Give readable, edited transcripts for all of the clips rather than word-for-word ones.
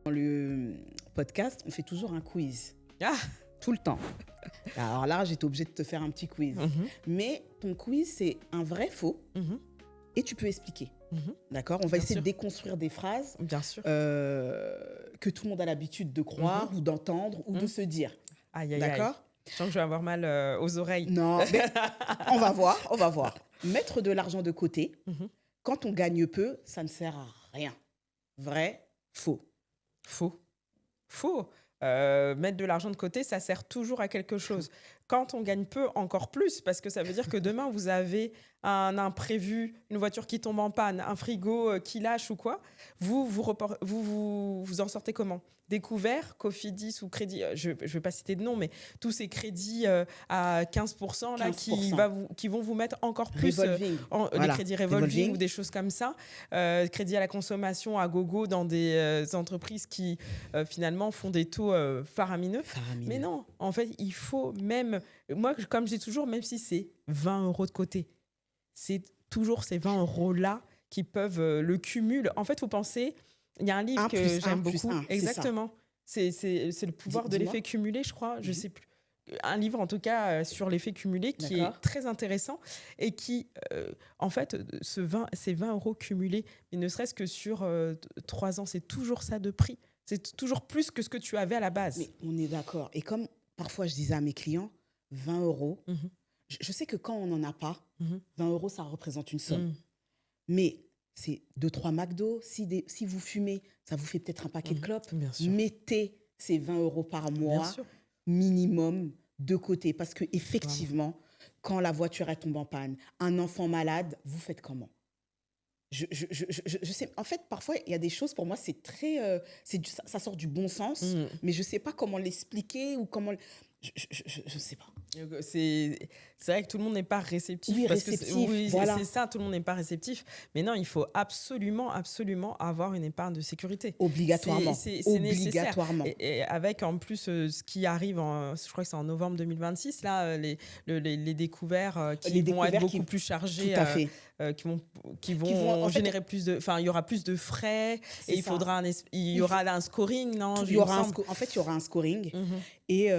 Dans le podcast, on fait toujours un quiz. Ah. Tout le temps. Alors là, j'étais obligée de te faire un petit quiz. Mais ton quiz, c'est un vrai faux. Et tu peux expliquer. D'accord? On va essayer de déconstruire des phrases Bien sûr. que tout le monde a l'habitude de croire ou d'entendre ou de se dire. Aïe, aïe, D'accord? aïe. Je sens que je vais avoir mal aux oreilles. Non, mais on va voir. Mettre de l'argent de côté, quand on gagne peu, ça ne sert à rien. Vrai, faux. Faux. Mettre de l'argent de côté, ça sert toujours à quelque chose. Quand on gagne peu, encore plus, parce que ça veut dire que demain, vous avez un imprévu, une voiture qui tombe en panne, un frigo qui lâche ou quoi, vous en sortez comment? Découvert, Cofidis ou crédit, je ne vais pas citer de nom, mais tous ces crédits à 15%, là, 15%. qui vont vous mettre encore plus Revolving. les crédits revolving ou des choses comme ça. Crédit à la consommation à gogo dans des entreprises qui finalement font des taux faramineux. Mais non, en fait, il faut même... Moi, comme je dis toujours, même si c'est 20 € de côté, c'est toujours ces 20 €-là qui peuvent le cumul. En fait, vous pensez... Il y a un livre que j'aime beaucoup. Exactement. C'est le pouvoir de l'effet cumulé, je crois. Je sais plus. Un livre, en tout cas, sur l'effet cumulé qui est très intéressant et qui, en fait, ces 20 € cumulés, mais ne serait-ce que sur 3 ans, c'est toujours ça de prix. C'est toujours plus que ce que tu avais à la base. Mais on est d'accord. Et comme parfois je disais à mes clients, 20 €, je sais que quand on n'en a pas, 20 €, ça représente une somme. Mais c'est 2-3 McDo. Si vous fumez, ça vous fait peut-être un paquet de clopes. Mettez ces 20 € par mois minimum de côté. Parce qu'effectivement, quand la voiture elle tombe en panne, un enfant malade, vous faites comment? Je sais. En fait, parfois, il y a des choses, pour moi, c'est très... ça sort du bon sens, mais je ne sais pas comment l'expliquer ou comment... Je ne sais pas. C'est vrai que tout le monde n'est pas réceptif. Oui, c'est ça, tout le monde n'est pas réceptif. Mais non, il faut absolument avoir une épargne de sécurité. Obligatoirement. C'est nécessaire. Et avec en plus ce qui arrive, je crois que c'est en novembre 2026, là, les découverts qui vont être beaucoup plus chargés. Tout à fait. Qui vont générer plus de... Enfin, il y aura plus de frais et il y aura un scoring, non? En fait, il y aura un scoring. Et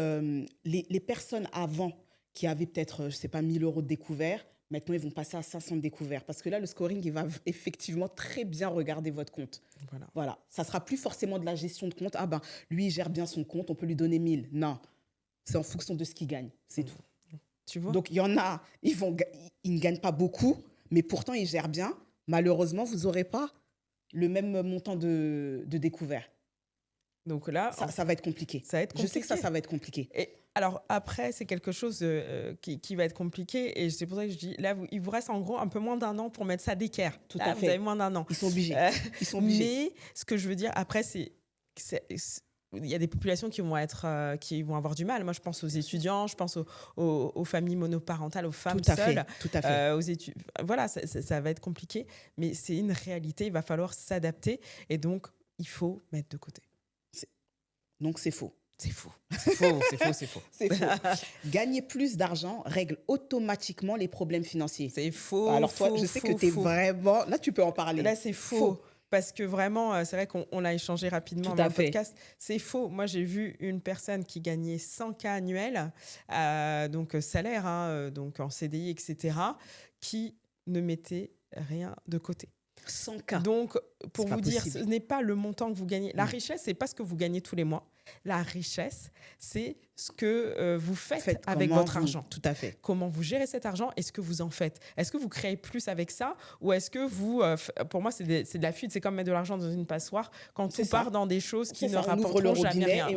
les personnes avant qui avaient peut-être, je ne sais pas, 1 000 € de découvert, maintenant, ils vont passer à 500 de découvert. Parce que là, le scoring, il va effectivement très bien regarder votre compte. Voilà. Ça ne sera plus forcément de la gestion de compte. Ah ben, lui, il gère bien son compte, on peut lui donner 1000. Non, c'est en fonction de ce qu'il gagne. C'est tout. Tu vois? Donc, il y en a, ils ne gagnent pas beaucoup, mais pourtant, ils gèrent bien. Malheureusement, vous n'aurez pas le même montant de découvert. Donc là, ça va être compliqué. Je sais que ça va être compliqué. Et alors après, c'est quelque chose qui va être compliqué. Et c'est pour ça que je dis, là, il vous reste en gros un peu moins d'1 an pour mettre ça d'équerre. Tout à fait. Vous avez moins d'1 an. Ils sont obligés. Mais ce que je veux dire après, il y a des populations qui vont avoir du mal. Moi, je pense aux étudiants, je pense aux familles monoparentales, aux femmes seules. Tout à fait. Voilà, ça va être compliqué. Mais c'est une réalité. Il va falloir s'adapter. Et donc, il faut mettre de côté. Donc, c'est faux. C'est faux. Gagner plus d'argent règle automatiquement les problèmes financiers. C'est faux. Alors, toi, je sais que tu es vraiment... Là, tu peux en parler. Là, c'est faux. Parce que vraiment, c'est vrai qu'on l'a échangé rapidement dans le podcast. C'est faux. Moi, j'ai vu une personne qui gagnait 100 000 annuels, donc salaire, donc en CDI, etc., qui ne mettait rien de côté. 100K. Donc, pour vous dire, ce n'est pas le montant que vous gagnez. La richesse, c'est pas ce que vous gagnez tous les mois. La richesse, c'est ce que vous faites avec votre argent. Tout à fait. Comment vous gérez cet argent et ce que vous en faites. Est-ce que vous créez plus avec ça ou est-ce que vous... pour moi, c'est de la fuite. C'est comme mettre de l'argent dans une passoire quand on part dans des choses qui ne rapporteront jamais rien.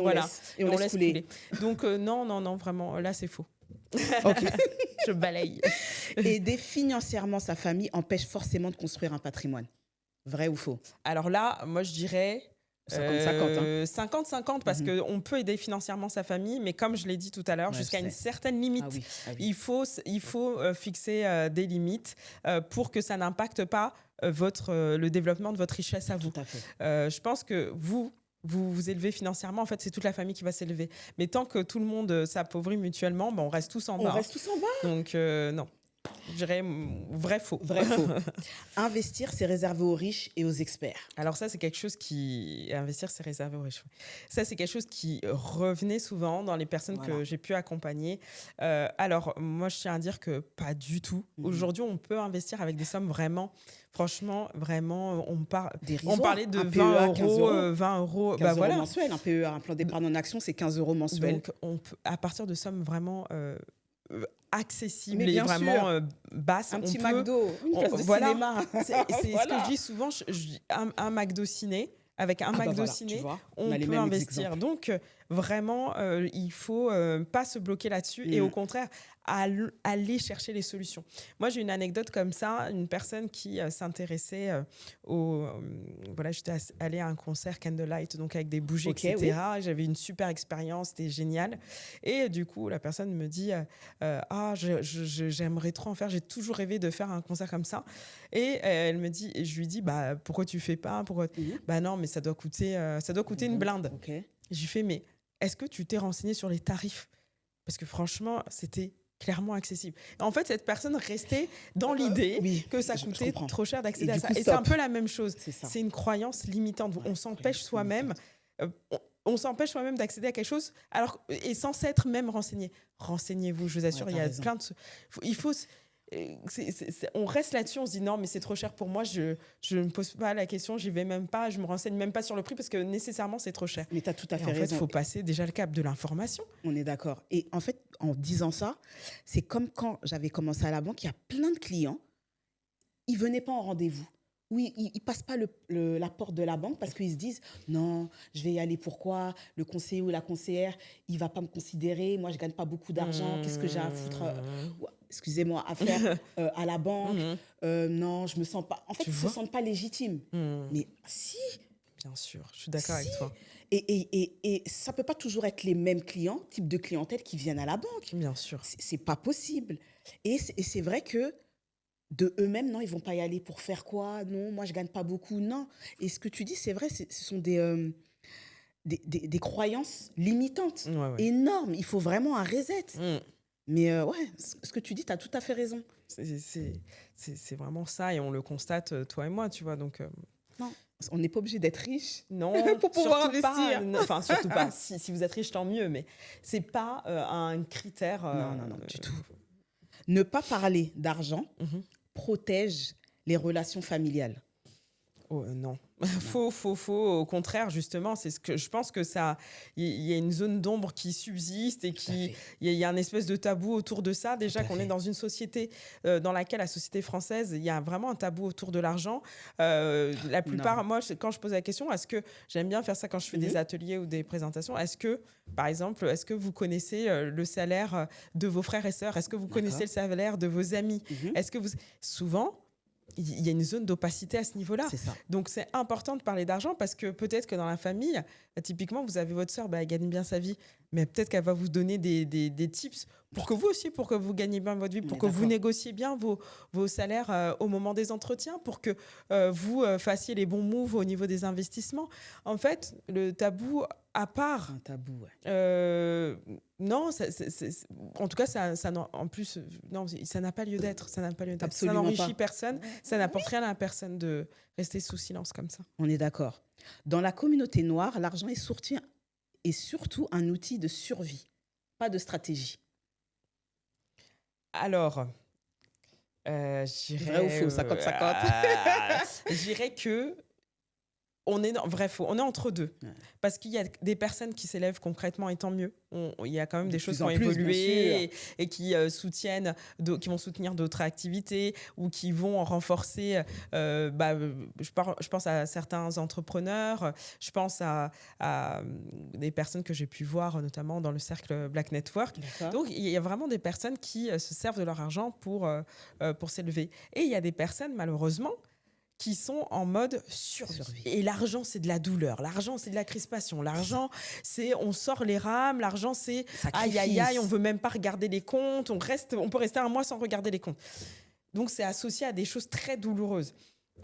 Et on laisse couler. Donc, non, vraiment, là, c'est faux. Okay. Je balaye. Aider financièrement sa famille empêche forcément de construire un patrimoine. Vrai ou faux? Alors là, moi, je dirais 50-50. 50-50 parce qu'on peut aider financièrement sa famille, mais comme je l'ai dit tout à l'heure, jusqu'à une certaine limite. Il faut fixer des limites pour que ça n'impacte pas le développement de votre richesse à vous. Tout à fait. Je pense que vous élevez financièrement, en fait, c'est toute la famille qui va s'élever. Mais tant que tout le monde s'appauvrit mutuellement, on reste tous en bas. On reste tous en bas. Donc, non. Je dirais vrai faux. Vrai faux. Investir, c'est réservé aux riches et aux experts. Alors ça, c'est quelque chose qui... Investir, c'est réservé aux riches. Ça, c'est quelque chose qui revenait souvent dans les personnes que j'ai pu accompagner. Alors, moi, je tiens à dire que pas du tout. Aujourd'hui, on peut investir avec des sommes vraiment... Franchement, vraiment, on parlait de 20 euros, 20 euros. 15 euros mensuels. Un PEA, un plan d'épargne en action, c'est 15 euros mensuels. Donc, on peut, à partir de sommes vraiment accessibles et vraiment basses. Un petit McDo, une place de cinéma. C'est ce que je dis souvent, un McDo ciné. Avec un McDo ciné, on peut investir. Donc, vraiment, il faut pas se bloquer là-dessus et au contraire, aller chercher les solutions. Moi, j'ai une anecdote comme ça, une personne qui s'intéressait voilà, j'étais allée à un concert Candlelight, donc avec des bougies, etc. Oui. J'avais une super expérience, c'était génial. Et du coup, la personne me dit j'aimerais trop en faire, j'ai toujours rêvé de faire un concert comme ça. Et elle me dit, et je lui dis, pourquoi tu fais pas? Non, mais ça doit coûter une blinde. Je lui fais, mais est-ce que tu t'es renseigné sur les tarifs? Parce que franchement, c'était clairement accessible. En fait, cette personne restait dans l'idée que ça coûtait trop cher d'accéder à ça. Et c'est un peu la même chose. C'est une croyance limitante. On s'empêche soi-même. On s'empêche soi-même d'accéder à quelque chose et sans s'être même renseigné. Renseignez-vous, je vous assure, il y a plein de... Il faut... on reste là-dessus, on se dit non, mais c'est trop cher pour moi, je ne me pose pas la question, j'y vais même pas, je me renseigne même pas sur le prix parce que nécessairement c'est trop cher. Mais tu as tout à fait raison. En fait, il faut passer déjà le cap de l'information. On est d'accord. Et en fait, en disant ça, c'est comme quand j'avais commencé à la banque, il y a plein de clients, ils venaient pas en rendez-vous. Oui, ils ne passent pas la porte de la banque parce qu'ils se disent « Non, je vais y aller, pourquoi? Le conseiller ou la conseillère, il ne va pas me considérer. Moi, je ne gagne pas beaucoup d'argent. Qu'est-ce que j'ai à foutre excusez-moi, à faire à la banque non, je ne me sens pas... » En fait, ils ne se sentent pas légitimes. Mais si. Bien sûr, je suis d'accord avec toi. Et ça ne peut pas toujours être les mêmes clients, type de clientèle qui viennent à la banque. Bien sûr. Ce n'est pas possible. Et c'est vrai que de eux-mêmes, non, ils ne vont pas y aller pour faire quoi? Non, moi, je ne gagne pas beaucoup. Non. Et ce que tu dis, c'est vrai, ce sont des croyances limitantes, énormes. Il faut vraiment un reset. Mais ce que tu dis, tu as tout à fait raison. C'est vraiment ça. Et on le constate, toi et moi, tu vois. Donc, non, on n'est pas obligé d'être riche pour pouvoir investir. Enfin, surtout pas. Si vous êtes riche, tant mieux. Mais ce n'est pas un critère. Non, du tout. Ne pas parler d'argent protège les relations familiales. Oh, non. Faux. Au contraire, justement, c'est ce que je pense que ça. Il y a une zone d'ombre qui subsiste et il y a un espèce de tabou autour de ça. Déjà qu'on est dans une société dans laquelle la société française, il y a vraiment un tabou autour de l'argent. La plupart, moi, quand je pose la question, est-ce que j'aime bien faire ça quand je fais des ateliers ou des présentations? Est-ce que, par exemple, vous connaissez le salaire de vos frères et sœurs? Est-ce que vous connaissez le salaire de vos amis? Est-ce que vous souvent il y a une zone d'opacité à ce niveau-là. Donc, c'est important de parler d'argent parce que peut-être que dans la famille, typiquement, vous avez votre sœur, elle gagne bien sa vie, mais peut-être qu'elle va vous donner des tips pour que vous aussi, pour que vous gagnez bien votre vie, pour que vous négociez bien vos salaires au moment des entretiens, pour que vous fassiez les bons moves au niveau des investissements. En fait, le tabou à part... Un tabou, non, en tout cas, en plus, non, ça n'a pas lieu d'être. Ça n'enrichit personne, ça n'apporte rien à la personne de rester sous silence comme ça. On est d'accord. Dans la communauté noire, l'argent est surtout un outil de survie, pas de stratégie. Alors, je dirais... Vrai ou faux, 50-50 Je dirais que on est on est entre deux. Parce qu'il y a des personnes qui s'élèvent concrètement et tant mieux. Il y a quand même des choses qui ont évolué et qui soutiennent, qui vont soutenir d'autres activités ou qui vont renforcer. Je pense à certains entrepreneurs, je pense à des personnes que j'ai pu voir notamment dans le cercle Black Network. Donc, il y a vraiment des personnes qui se servent de leur argent pour s'élever. Et il y a des personnes, malheureusement, qui sont en mode survie. Et l'argent, c'est de la douleur. L'argent, c'est de la crispation. L'argent, c'est on sort les rames. L'argent, c'est aïe, aïe, aïe, on veut même pas regarder les comptes. On peut rester un mois sans regarder les comptes. Donc, c'est associé à des choses très douloureuses.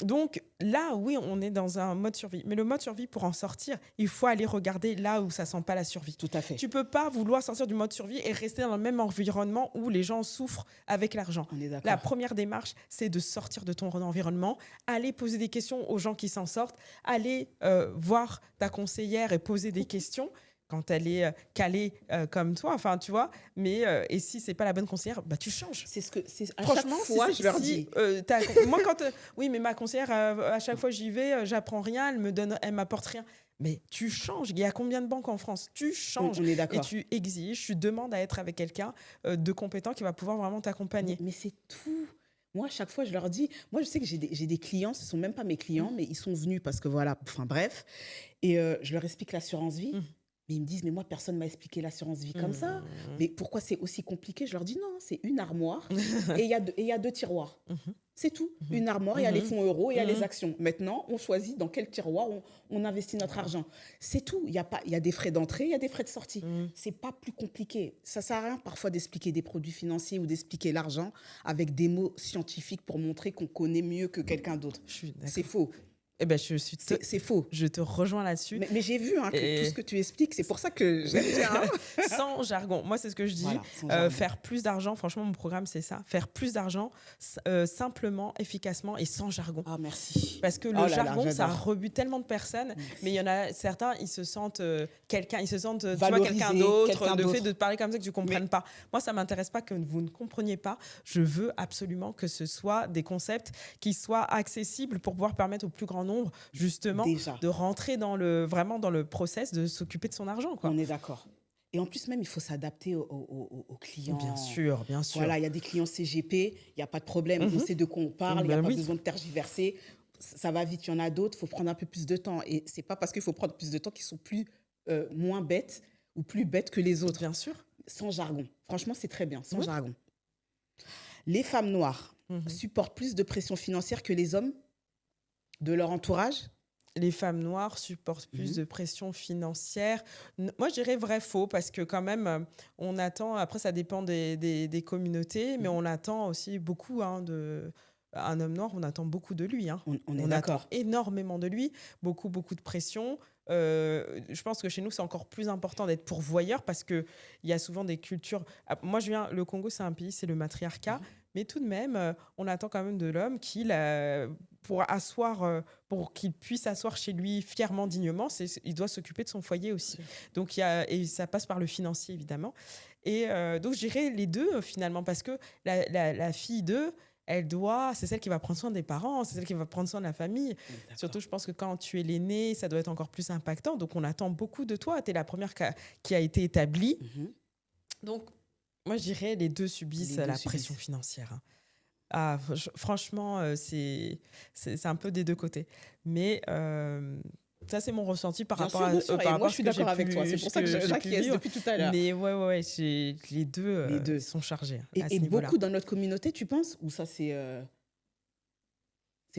Donc là, oui, on est dans un mode survie. Mais le mode survie, pour en sortir, il faut aller regarder là où ça sent pas la survie. Tout à fait. Tu peux pas vouloir sortir du mode survie et rester dans le même environnement où les gens souffrent avec l'argent. On est d'accord. La première démarche, c'est de sortir de ton environnement, aller poser des questions aux gens qui s'en sortent, aller voir ta conseillère et poser des questions quand elle est calée comme toi, enfin tu vois, mais et si c'est pas la bonne conseillère, bah tu changes. C'est ce que à franchement chaque fois je leur dis. Moi quand oui, mais ma conseillère à chaque fois j'y vais, j'apprends rien, elle m'apporte rien. Mais tu changes. Il y a combien de banques en France? Tu changes. On est d'accord. Et tu exiges, tu demandes à être avec quelqu'un de compétent qui va pouvoir vraiment t'accompagner. Mais c'est tout. Moi, à chaque fois, je leur dis, moi, je sais que j'ai des clients, ce ne sont même pas mes clients, mais ils sont venus parce que voilà, enfin bref. Et je leur explique l'assurance vie. Mais ils me disent, mais moi, personne ne m'a expliqué l'assurance vie comme ça. Mais pourquoi c'est aussi compliqué? Je leur dis, non, c'est une armoire et il y a 2 tiroirs. C'est tout. Une armoire, il y a les fonds euros et il y a les actions. Maintenant, on choisit dans quel tiroir on investit notre argent. C'est tout. Il y a des frais d'entrée, il y a des frais de sortie. C'est pas plus compliqué. Ça sert à rien parfois d'expliquer des produits financiers ou d'expliquer l'argent avec des mots scientifiques pour montrer qu'on connaît mieux que quelqu'un d'autre. C'est faux. Eh ben, c'est faux. Je te rejoins là-dessus. Mais j'ai vu que tout ce que tu expliques, c'est pour ça que j'aime bien. Sans jargon. Moi, c'est ce que je dis. Voilà, faire plus d'argent, franchement, mon programme, c'est ça. Faire plus d'argent simplement, efficacement et sans jargon. Ah, merci. Parce que le jargon, ça rebute tellement de personnes. Merci. Mais il y en a certains, ils se sentent quelqu'un d'autre, le fait de parler comme ça que tu ne comprennes pas. Moi, ça ne m'intéresse pas que vous ne compreniez pas. Je veux absolument que ce soit des concepts qui soient accessibles pour pouvoir permettre au plus grand nombre, justement, de rentrer vraiment dans le process de s'occuper de son argent, quoi. On est d'accord. Et en plus, même, il faut s'adapter aux clients. Bien sûr, bien sûr. Voilà, il y a des clients CGP, il n'y a pas de problème, on sait de quoi on parle, il n'y a pas besoin de tergiverser. Ça va vite, il y en a d'autres, il faut prendre un peu plus de temps. Et ce n'est pas parce qu'il faut prendre plus de temps qu'ils sont moins bêtes ou plus bêtes que les autres. Bien sûr. Sans jargon. Franchement, c'est très bien, sans jargon. Les femmes noires supportent plus de pression financière que les hommes de leur entourage? Les femmes noires supportent plus de pression financière. Moi, je dirais vrai-faux, parce que quand même, on attend, après ça dépend des communautés, mais on attend aussi beaucoup un homme noir, on attend beaucoup de lui. On attend énormément de lui, beaucoup de pression. Je pense que chez nous, c'est encore plus important d'être pourvoyeur, parce qu'il y a souvent des cultures... Moi, le Congo, c'est un pays, c'est le matriarcat, mais tout de même, on attend quand même de l'homme pour qu'il puisse asseoir chez lui fièrement, dignement, il doit s'occuper de son foyer aussi. Donc, et ça passe par le financier, évidemment. Et donc, je dirais les deux, finalement, parce que la fille d'eux, c'est celle qui va prendre soin des parents, c'est celle qui va prendre soin de la famille. D'accord. Surtout, je pense que quand tu es l'aîné, ça doit être encore plus impactant. Donc, on attend beaucoup de toi. Tu es la première qui a été établie. Donc, moi, je dirais les deux subissent la pression financière. Franchement, c'est un peu des deux côtés. Mais ça, c'est mon ressenti par rapport à moi, je suis d'accord avec toi. C'est pour ça que j'acquiesce depuis tout à l'heure. Mais ouais, les deux sont chargés. Et beaucoup dans notre communauté, tu penses? Ou ça, c'est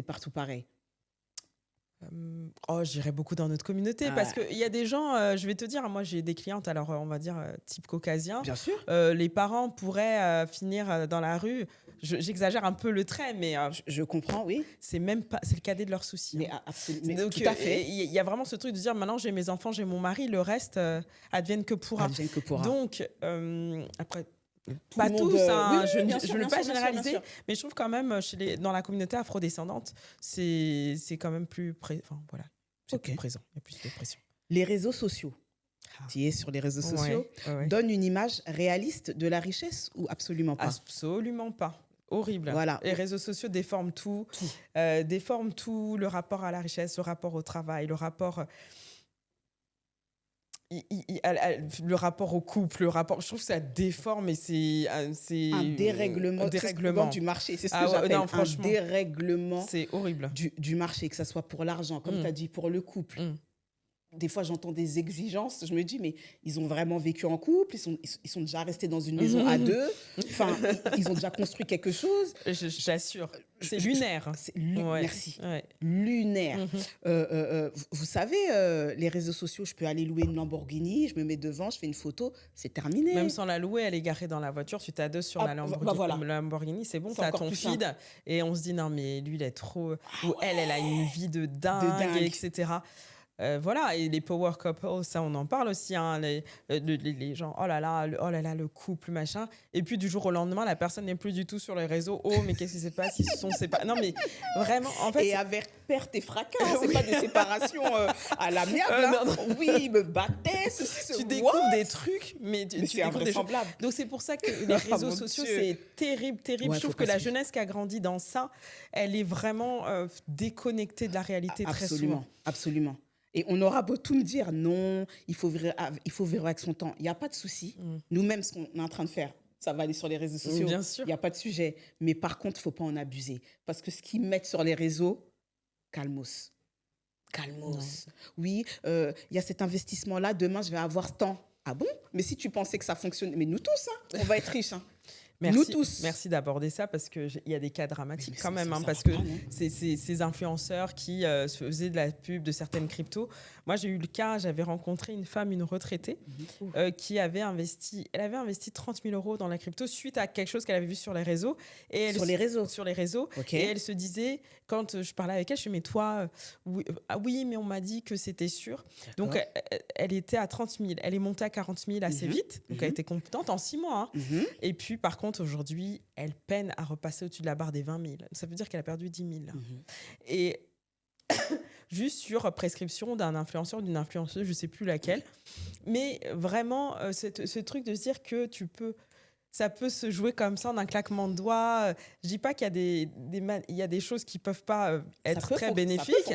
partout pareil? Je dirais beaucoup dans notre communauté, parce qu'il y a des gens, je vais te dire, moi j'ai des clientes, alors on va dire type caucasien. Bien sûr. Les parents pourraient finir dans la rue. J'exagère un peu le trait, mais je comprends, oui. C'est le cadet de leurs soucis. Mais absolument. Donc, tout à fait. Il y a vraiment ce truc de dire, maintenant j'ai mes enfants, j'ai mon mari, le reste advienne que pourra. Advienne que pourra. Donc après. Pas tous, je ne veux pas généraliser, mais je trouve quand même dans la communauté afrodescendante, c'est quand même plus présent. Voilà, c'est plus présent, il y a plus de pression. Les réseaux sociaux, tu es sur les réseaux sociaux, donnent une image réaliste de la richesse ou absolument pas? Absolument pas. Horrible. Voilà. Les réseaux sociaux déforment tout. Déforment tout, le rapport à la richesse, le rapport au travail, le rapport... le rapport au couple, je trouve que ça déforme, et c'est un dérèglement du marché. C'est ce que j'appelle un dérèglement. C'est horrible. Du marché, que ce soit pour l'argent, comme tu as dit, pour le couple. des fois, j'entends des exigences. Je me dis, mais ils ont vraiment vécu en couple, ils sont déjà restés dans une maison à deux. Enfin, ils ont déjà construit quelque chose. J'assure. C'est lunaire. Merci. Ouais. Lunaire. Vous savez, les réseaux sociaux, je peux aller louer une Lamborghini, je me mets devant, je fais une photo, c'est terminé. Même sans la louer, elle est garée dans la voiture, tu t'adoses sur la Lamborghini, c'est bon, t'as ton feed. Et on se dit, non, mais lui, il est trop... Ou elle a une vie de dingue. etc. Voilà, et les power couples, ça on en parle aussi, hein, les gens, oh là là, le couple, machin. Et puis du jour au lendemain, la personne n'est plus du tout sur les réseaux. Oh, mais qu'est-ce qui se passe? Ils se sont séparés. Non, mais vraiment, en fait. Et avec perte et fracas, c'est pas des séparations à l'amiable. Oui, il me battait, tu découvres des trucs, mais c'est invraisemblable. Donc c'est pour ça que les réseaux sociaux, c'est terrible. Ouais, je trouve que la jeunesse qui a grandi dans ça, elle est vraiment déconnectée de la réalité très souvent. Absolument. Et on aura beau tout me dire, non, il faut vivre avec son temps. Il n'y a pas de souci. Nous-mêmes, ce qu'on est en train de faire, ça va aller sur les réseaux sociaux. Bien sûr. Il n'y a pas de sujet. Mais par contre, il ne faut pas en abuser. Parce que ce qu'ils mettent sur les réseaux, calmos. Oui, il y a cet investissement-là. Demain, je vais avoir ce temps. Ah bon? Mais si tu pensais que ça fonctionne... Mais nous tous, on va être riches. Nous tous. Merci d'aborder ça parce qu'il y a des cas dramatiques quand même. Parce que ces influenceurs qui se faisaient de la pub de certaines cryptos. Moi, j'ai eu le cas, j'avais rencontré une femme, une retraitée, qui avait investi 30 000 € dans la crypto suite à quelque chose qu'elle avait vu sur les réseaux. Sur les réseaux. Okay. Et elle se disait, quand je parlais avec elle, je me dis, mais toi, oui, mais on m'a dit que c'était sûr. D'accord. Donc, elle était à 30 000. Elle est montée à 40 000 assez vite. Donc, elle était compétente en 6 mois. Et puis, par contre, aujourd'hui, elle peine à repasser au-dessus de la barre des 20 000. Ça veut dire qu'elle a perdu 10 000. Et juste sur prescription d'un influenceur ou d'une influenceuse, je ne sais plus laquelle. Mais vraiment, ce truc de se dire que ça peut se jouer comme ça en un claquement de doigts. Je ne dis pas qu'il y a des choses qui ne peuvent pas être très bénéfiques,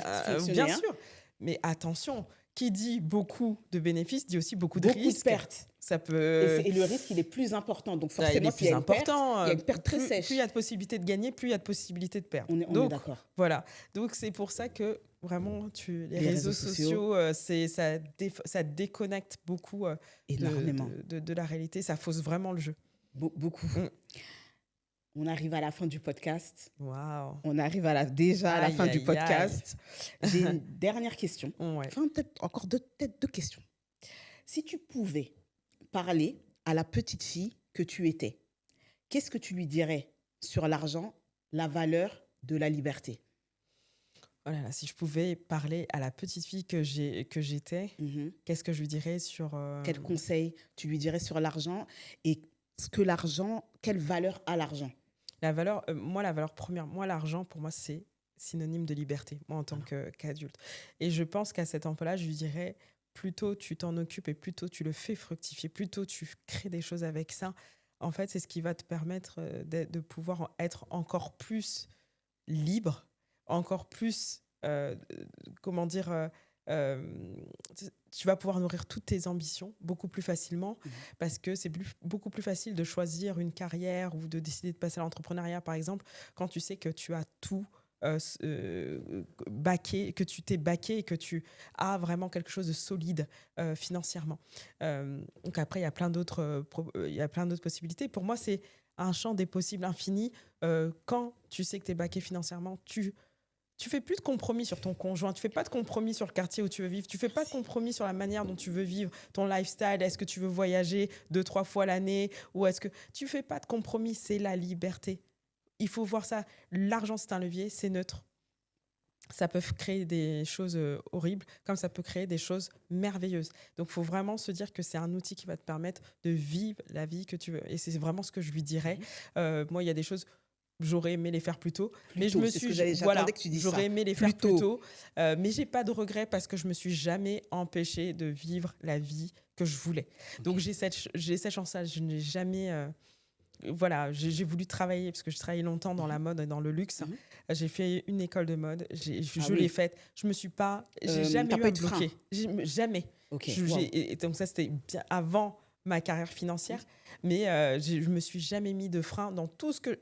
bien sûr. Mais attention, qui dit beaucoup de bénéfices dit aussi beaucoup de risques. Beaucoup de pertes. Ça peut... Et le risque, il est plus important. Donc forcément, il y a une perte très sèche. Plus il y a de possibilités de gagner, plus il y a de possibilités de perdre. On est d'accord. Voilà. Donc c'est pour ça que vraiment, les réseaux sociaux, ça déconnecte beaucoup énormément de la réalité. Ça fausse vraiment le jeu. Beaucoup. On arrive à la fin du podcast. Waouh. On arrive à la fin du podcast. J'ai une dernière question. Ouais. Enfin, peut-être encore deux questions. Si tu pouvais parler à la petite fille que tu étais, qu'est-ce que tu lui dirais sur l'argent, la valeur de la liberté? Oh là là, si je pouvais parler à la petite fille que j'étais, qu'est-ce que je lui dirais sur... Quel conseil tu lui dirais sur l'argent et quelle valeur a l'argent? La valeur première, l'argent, pour moi, c'est synonyme de liberté, moi, en tant qu'adulte. Et je pense qu'à cet emploi-là, je lui dirais, plus tôt tu t'en occupes et plus tôt tu le fais fructifier, plus tôt tu crées des choses avec ça, en fait, c'est ce qui va te permettre de pouvoir être encore plus libre, encore plus, tu vas pouvoir nourrir toutes tes ambitions beaucoup plus facilement parce que c'est beaucoup plus facile de choisir une carrière ou de décider de passer à l'entrepreneuriat, par exemple, quand tu sais que tu as tout backé, que tu t'es backé et que tu as vraiment quelque chose de solide financièrement. Donc après, il y a plein d'autres possibilités. Pour moi, c'est un champ des possibles infini. Quand tu sais que tu es backé financièrement, tu fais plus de compromis sur ton conjoint, tu fais pas de compromis sur le quartier où tu veux vivre, tu fais pas de compromis sur la manière dont tu veux vivre ton lifestyle. Est-ce que tu veux voyager 2-3 fois l'année ou est-ce que tu fais pas de compromis? C'est la liberté. Il faut voir ça. L'argent, c'est un levier, c'est neutre. Ça peut créer des choses horribles, comme ça peut créer des choses merveilleuses. Donc, il faut vraiment se dire que c'est un outil qui va te permettre de vivre la vie que tu veux. Et c'est vraiment ce que je lui dirais. Moi, il y a des choses... J'aurais aimé les faire plus tôt. Mais je me suis... J'aurais aimé les faire plus tôt. Mais je n'ai pas de regrets parce que je ne me suis jamais empêchée de vivre la vie que je voulais. Okay. Donc, j'ai cette chance-là. Je n'ai jamais... j'ai voulu travailler parce que j'ai travaillé longtemps dans la mode et dans le luxe. J'ai fait une école de mode. Je l'ai faite. Je me suis pas... J'ai jamais eu à me bloquer. Jamais. Okay. Et donc ça, c'était bien avant ma carrière financière, mais je me suis jamais mis de frein dans tout ce que...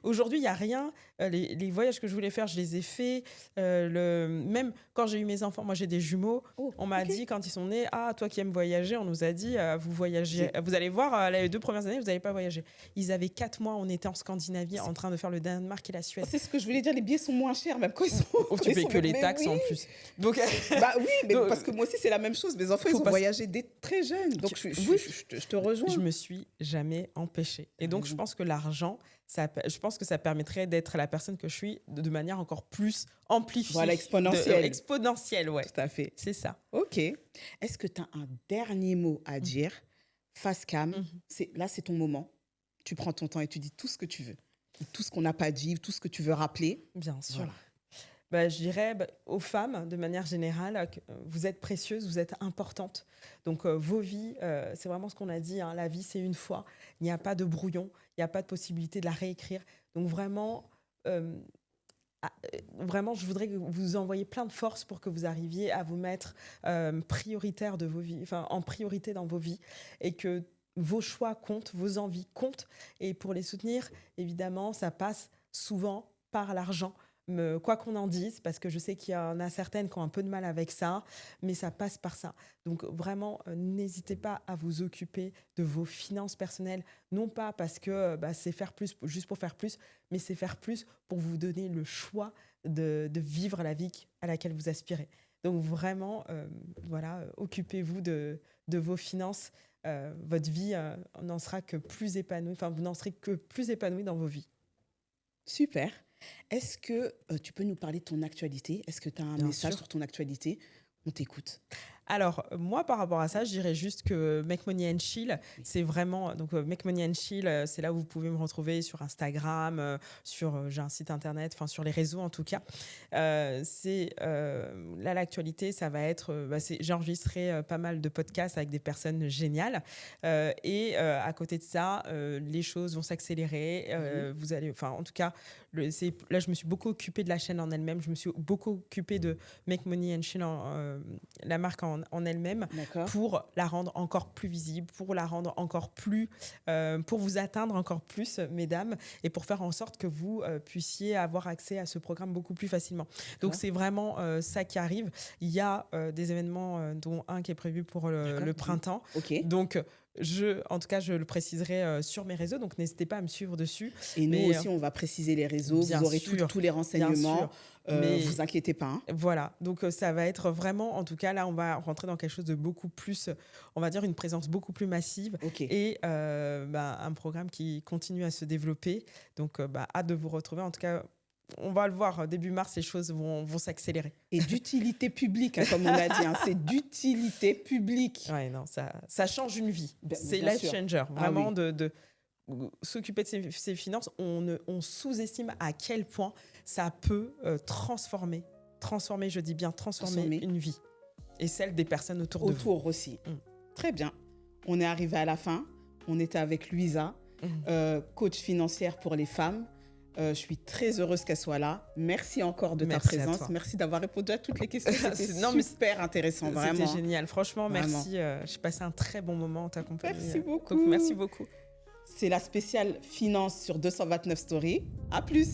Aujourd'hui, il n'y a rien. Les voyages que je voulais faire, je les ai faits. Même quand j'ai eu mes enfants, moi j'ai des jumeaux, on m'a dit quand ils sont nés, toi qui aimes voyager, on nous a dit, vous voyagez, vous allez voir, les 2 premières années, vous n'allez pas voyager. Ils avaient 4 mois, on était en Scandinavie en train de faire le Danemark et la Suède. C'est ce que je voulais dire, les billets sont moins chers, même quand ils sont... Tu payes que les taxes en plus. Donc, oui, mais parce que moi aussi, c'est la même chose. Mes enfants, ils ont voyagé dès très jeunes. Donc, je te rejoins. Je me suis jamais empêchée. Et donc, je pense que l'argent, je pense que ça permettrait d'être la personne que je suis de manière encore plus amplifiée. Voilà, exponentielle. Exponentielle, ouais. Tout à fait. C'est ça. OK. Est-ce que tu as un dernier mot à dire face cam? Là, c'est ton moment. Tu prends ton temps et tu dis tout ce que tu veux. Tout ce qu'on n'a pas dit, tout ce que tu veux rappeler. Bien sûr. Voilà. Je dirais aux femmes, de manière générale, vous êtes précieuses, vous êtes importantes. Donc, vos vies, c'est vraiment ce qu'on a dit, la vie, c'est une fois. Il n'y a pas de brouillon, il n'y a pas de possibilité de la réécrire. Donc, vraiment, je voudrais que vous envoyiez plein de force pour que vous arriviez à vous mettre prioritaire de vos vies, en priorité dans vos vies, et que vos choix comptent, vos envies comptent. Et pour les soutenir, évidemment, ça passe souvent par l'argent. Quoi qu'on en dise, parce que je sais qu'il y en a certaines qui ont un peu de mal avec ça, mais ça passe par ça. Donc vraiment, n'hésitez pas à vous occuper de vos finances personnelles, non pas parce que c'est faire plus juste pour faire plus, mais c'est faire plus pour vous donner le choix de vivre la vie à laquelle vous aspirez. Donc vraiment, occupez-vous de vos finances. Votre vie n'en sera que plus épanouie, vous n'en serez que plus épanoui dans vos vies. Super. Est-ce que tu peux nous parler de ton actualité? Est-ce que tu as un message sur ton actualité? On t'écoute. Alors, moi, par rapport à ça, je dirais juste que Make Money and Chill, c'est vraiment... Donc, Make Money and Chill, c'est là où vous pouvez me retrouver sur Instagram, j'ai un site internet, sur les réseaux en tout cas. Là, l'actualité, ça va être... j'ai enregistré pas mal de podcasts avec des personnes géniales. Et à côté de ça, les choses vont s'accélérer. Vous allez... en tout cas, là, je me suis beaucoup occupée de la chaîne en elle-même. Je me suis beaucoup occupée de Make Money and Chill, la marque en elle-même. D'accord. Pour la rendre encore plus visible, pour la rendre encore plus... pour vous atteindre encore plus, mesdames, et pour faire en sorte que vous puissiez avoir accès à ce programme beaucoup plus facilement. D'accord. Donc, c'est vraiment ça qui arrive. Il y a des événements, dont un qui est prévu pour le printemps. Okay. Donc, en tout cas, je le préciserai sur mes réseaux, donc n'hésitez pas à me suivre dessus. Et nous aussi, on va préciser les réseaux, vous aurez tous les renseignements. Mais vous inquiétez pas. Hein. Voilà, donc ça va être vraiment, en tout cas, là, on va rentrer dans quelque chose de beaucoup plus, on va dire une présence beaucoup plus massive. Okay. Et un programme qui continue à se développer. Donc, hâte de vous retrouver. En tout cas, on va le voir, début mars, les choses vont s'accélérer. Et d'utilité publique, comme on l'a dit, c'est d'utilité publique. Oui, non, ça change une vie. C'est life changer, vraiment, de s'occuper de ses finances. On sous-estime à quel point ça peut transformer, je dis bien transformer une vie et celle des personnes autour de vous. Autour aussi. Très bien. On est arrivé à la fin. On était avec Louisa, coach financière pour les femmes. Je suis très heureuse qu'elle soit là. Merci encore de ta présence. Merci d'avoir répondu à toutes les questions. C'était super intéressant, vraiment. C'était génial. Franchement, vraiment. Merci. J'ai passé un très bon moment en ta compagnie. Merci beaucoup. Donc, merci beaucoup. C'est la spéciale finance sur 229 Stories. À plus.